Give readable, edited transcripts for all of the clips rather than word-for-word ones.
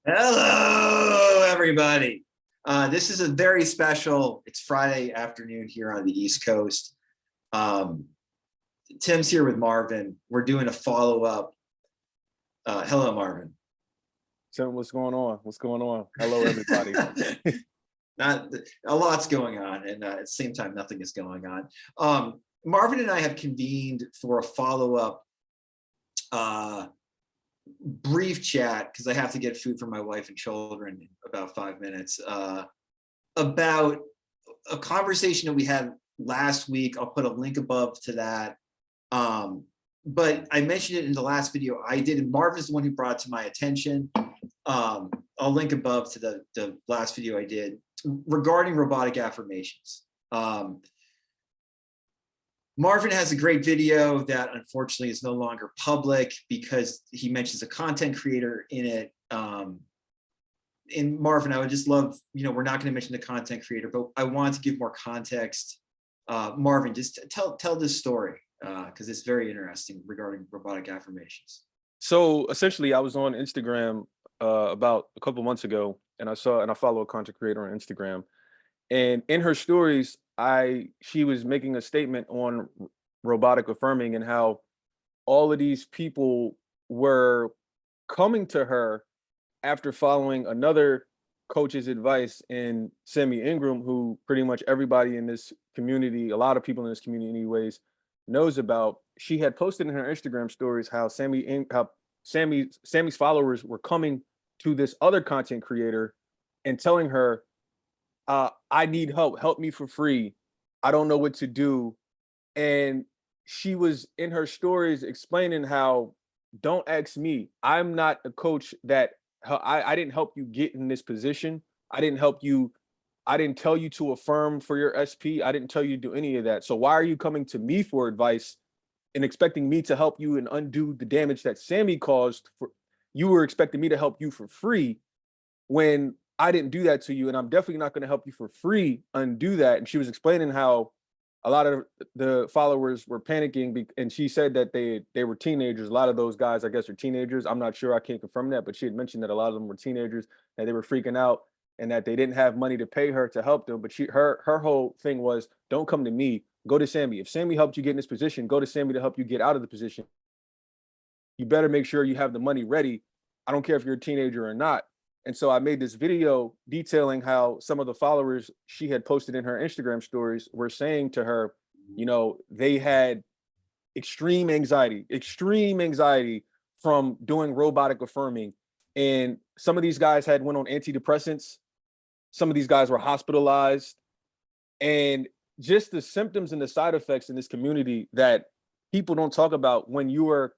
Hello, everybody. This is a very special, it's Friday afternoon here on the East Coast. Tim's here with Marvin. We're doing a follow-up. Hello, Marvin. Tim, what's going on? What's going on? Hello, everybody. Not a lot's going on, and at the same time, nothing is going on. Marvin and I have convened for a follow-up brief chat, because I have to get food for my wife and children in about 5 minutes, about a conversation that we had last week. I'll put a link above to that. But I mentioned it in the last video I did, and Marvin's the one who brought it to my attention. I'll link above to the last video I did regarding robotic affirmations. Marvin has a great video that unfortunately is no longer public because he mentions a content creator in it. And Marvin, I would just love, we're not going to mention the content creator, but I want to give more context. Marvin, just tell this story because it's very interesting regarding robotic affirmations. So essentially, I was on Instagram about a couple months ago, and I follow a content creator on Instagram, and in her stories, she was making a statement on robotic affirming and how all of these people were coming to her after following another coach's advice in Sammy Ingram, who pretty much everybody in this community, a lot of people in this community anyways, knows about. She had posted in her Instagram stories how Sammy's followers were coming to this other content creator and telling her, I need help me for free. I don't know what to do. And she was in her stories explaining how, don't ask me. I'm not a coach that I didn't help you get in this position. I didn't tell you to affirm for your SP. I didn't tell you to do any of that. So why are you coming to me for advice and expecting me to help you and undo the damage that Sammy caused? You were expecting me to help you for free when I didn't do that to you, and I'm definitely not going to help you for free undo that. And she was explaining how a lot of the followers were panicking, and she said that they were teenagers. A lot of those guys, I guess, are teenagers. I'm not sure. I can't confirm that, but she had mentioned that a lot of them were teenagers, and they were freaking out, and that they didn't have money to pay her to help them. But her whole thing was, don't come to me. Go to Sammy. If Sammy helped you get in this position, go to Sammy to help you get out of the position. You better make sure you have the money ready. I don't care if you're a teenager or not. And so I made this video detailing how some of the followers she had posted in her Instagram stories were saying to her, they had extreme anxiety from doing robotic affirming. And some of these guys had went on antidepressants. Some of these guys were hospitalized. And just the symptoms and the side effects in this community that people don't talk about when you are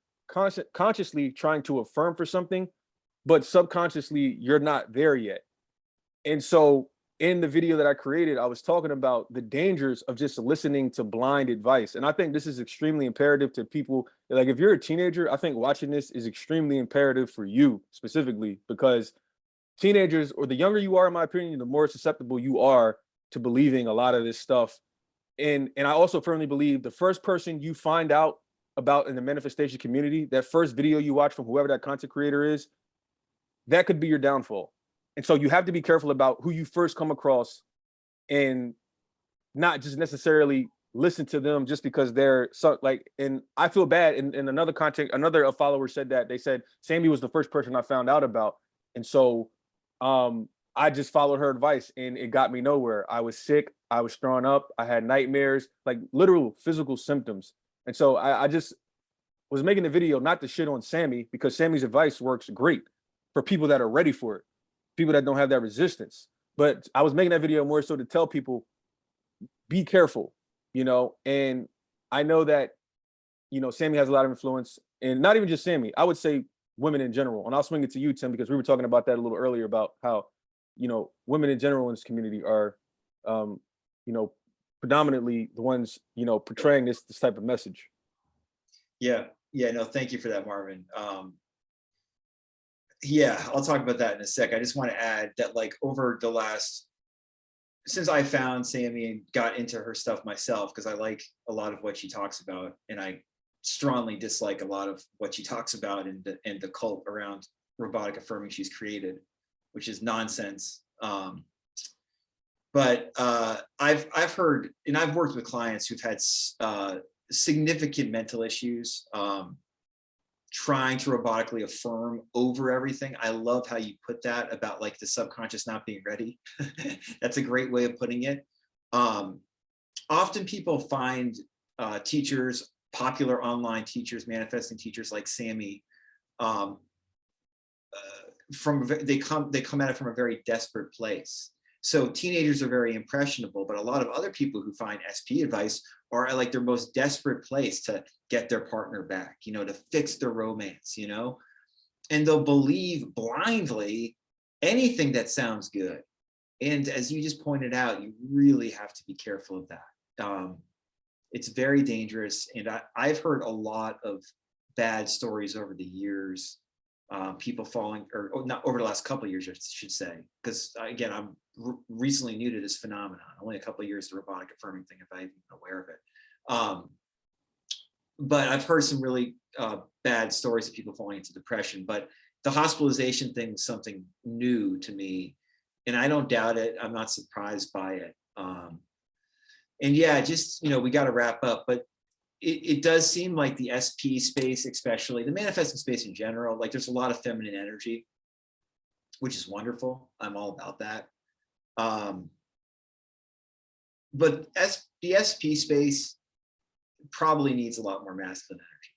consciously trying to affirm for something, but subconsciously you're not there yet. And so in the video that I created, I was talking about the dangers of just listening to blind advice. And I think this is extremely imperative to people. Like, if you're a teenager, I think watching this is extremely imperative for you specifically, because teenagers, or the younger you are, in my opinion, the more susceptible you are to believing a lot of this stuff. And I also firmly believe the first person you find out about in the manifestation community, that first video you watch from whoever that content creator is, that could be your downfall. And so you have to be careful about who you first come across, and not just necessarily listen to them just because they're so like. And I feel bad. And another follower said that, they said Sammy was the first person I found out about. And so I just followed her advice, and it got me nowhere. I was sick. I was thrown up. I had nightmares, like literal physical symptoms. And so I just was making the video not to shit on Sammy, because Sammy's advice works great for people that are ready for it, people that don't have that resistance. But I was making that video more so to tell people, be careful, and I know that, Sammy has a lot of influence, and not even just Sammy, I would say women in general. And I'll swing it to you, Tim, because we were talking about that a little earlier about how, women in general in this community are, predominantly the ones, portraying this type of message. Yeah. No, thank you for that, Marvin. Yeah, I'll talk about that in a sec. I just want to add that, like, over the last, since I found Sammy and got into her stuff myself, because I like a lot of what she talks about, and I strongly dislike a lot of what she talks about and the cult around robotic affirming she's created. which is nonsense. But I've heard, and I've worked with clients who've had significant mental issues, trying to robotically affirm over everything. I love how you put that about like the subconscious not being ready. That's a great way of putting it. Often people find teachers, popular online teachers, manifesting teachers like Sammy, they come at it from a very desperate place. So teenagers are very impressionable, but a lot of other people who find SP advice are at like their most desperate place to get their partner back, you know, to fix their romance, you know, and they'll believe blindly anything that sounds good. And as you just pointed out, you really have to be careful of that. It's very dangerous. And I've heard a lot of bad stories over the years, people falling, or not over the last couple of years, I should say, because again, I'm recently new to this phenomenon, only a couple of years, the robotic affirming thing, if I'm even aware of it. But I've heard some really bad stories of people falling into depression, but the hospitalization thing is something new to me, and I don't doubt it. I'm not surprised by it. And yeah, just, you know, we got to wrap up, but it does seem like the SP space, especially the manifesting space in general, like there's a lot of feminine energy, which is wonderful. I'm all about that. But the SP space probably needs a lot more masculine energy.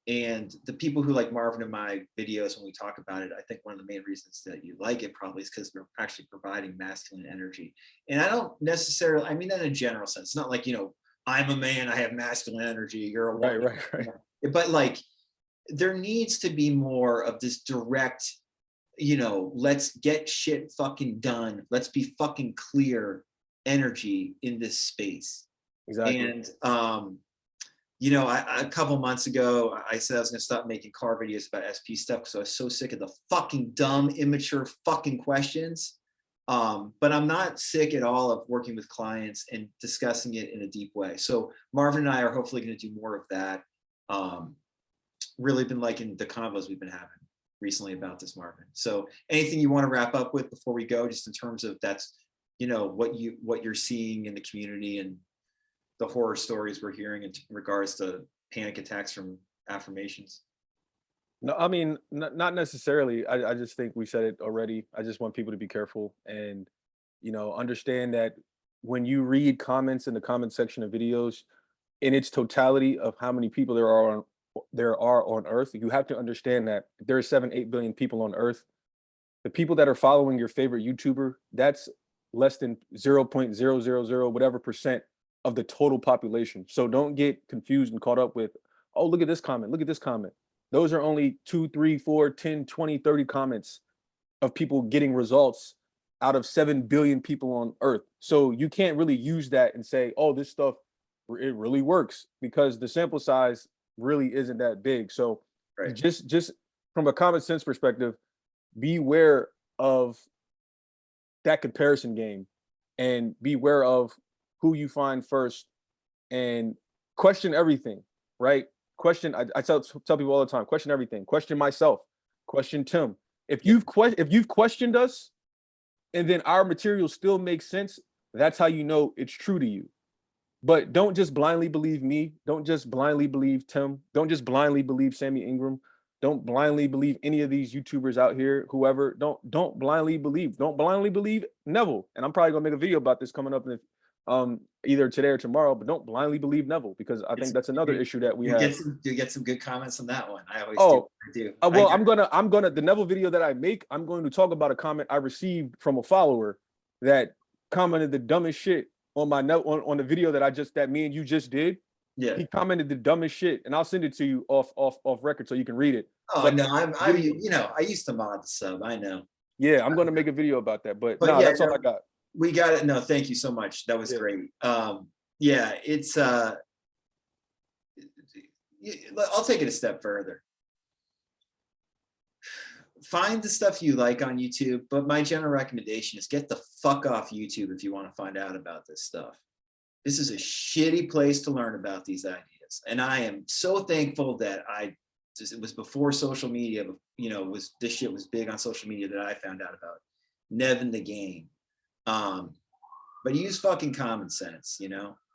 And the people who like Marvin and my videos, when we talk about it, I think one of the main reasons that you like it probably is because we're actually providing masculine energy. And I don't necessarily, I mean that in a general sense. It's not like, you know, I'm a man, I have masculine energy, you're a woman. Right. But like, there needs to be more of this direct, you know, let's get shit fucking done. Let's be fucking clear energy in this space. Exactly. And, you know, a couple months ago, I said I was going to stop making car videos about SP stuff because I was so sick of the fucking dumb, immature fucking questions. But I'm not sick at all of working with clients and discussing it in a deep way. So Marvin and I are hopefully going to do more of that. Really been liking the convos we've been having recently about this, Marvin. So anything you want to wrap up with before we go, just in terms of that's, you know, what you're seeing in the community and the horror stories we're hearing in regards to panic attacks from affirmations? No, I mean, not necessarily. I just think we said it already. I just want people to be careful and, you know, understand that when you read comments in the comment section of videos, in its totality of how many people there are on Earth, you have to understand that if there are 7-8 billion people on Earth, the people that are following your favorite YouTuber, that's less than 0.000 whatever percent of the total population. So don't get confused and caught up with, oh, look at this comment, look at this comment. Those are only 2, 3, 4, 10, 20, 30 comments of people getting results out of 7 billion people on Earth. So you can't really use that and say, oh, this stuff, it really works, because the sample size really isn't that big. So Right. just from a common sense perspective, beware of that comparison game and beware of who you find first and question everything, right? Question, I tell people all the time, question everything, question myself, question Tim. If you've questioned us and then our material still makes sense, that's how you know it's true to you. But don't just blindly believe me. Don't just blindly believe Tim. Don't just blindly believe Sammy Ingram. Don't blindly believe any of these YouTubers out here, whoever. Don't blindly believe. Don't blindly believe Neville. And I'm probably gonna make a video about this coming up in either today or tomorrow. But don't blindly believe Neville, because I think that's another issue that we have. You get some good comments on that one. I always do. Well, I'm gonna the Neville video that I make, I'm going to talk about a comment I received from a follower that commented the dumbest shit on my note on the video that me and you just did. Yeah. He commented the dumbest shit, and I'll send it to you off record so you can read it. Oh, but no, I'm you know, I used to mod the sub. I know. Yeah, I'm going to make a video about that. But no, yeah, that's all I got. We got it. No, thank you so much. That was great. Yeah, it's I'll take it a step further. Find the stuff you like on YouTube, but my general recommendation is get the fuck off YouTube if you want to find out about this stuff. This is a shitty place to learn about these ideas. And I am so thankful that I it was before social media, you know, this shit was big on social media that I found out about. Nev in the game. But use fucking common sense, you know?